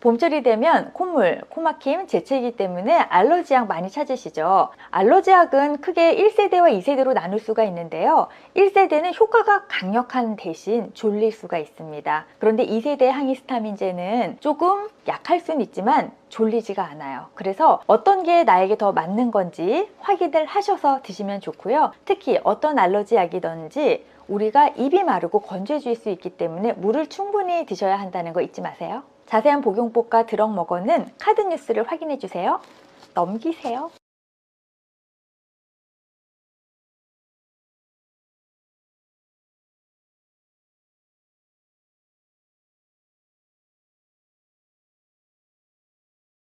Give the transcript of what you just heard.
봄철이 되면 콧물, 코막힘, 재채기 때문에 알러지약 많이 찾으시죠? 알러지약은 크게 1세대와 2세대로 나눌 수가 있는데요. 1세대는 효과가 강력한 대신 졸릴 수가 있습니다. 그런데 2세대 항히스타민제는 조금 약할 수는 있지만 졸리지가 않아요. 그래서 어떤 게 나에게 더 맞는 건지 확인을 하셔서 드시면 좋고요. 특히 어떤 알러지약이든지 우리가 입이 마르고 건조해질 수 있기 때문에 물을 충분히 드셔야 한다는 거 잊지 마세요. 자세한 복용법과 드럭 먹어는 카드 뉴스를 확인해 주세요. 넘기세요.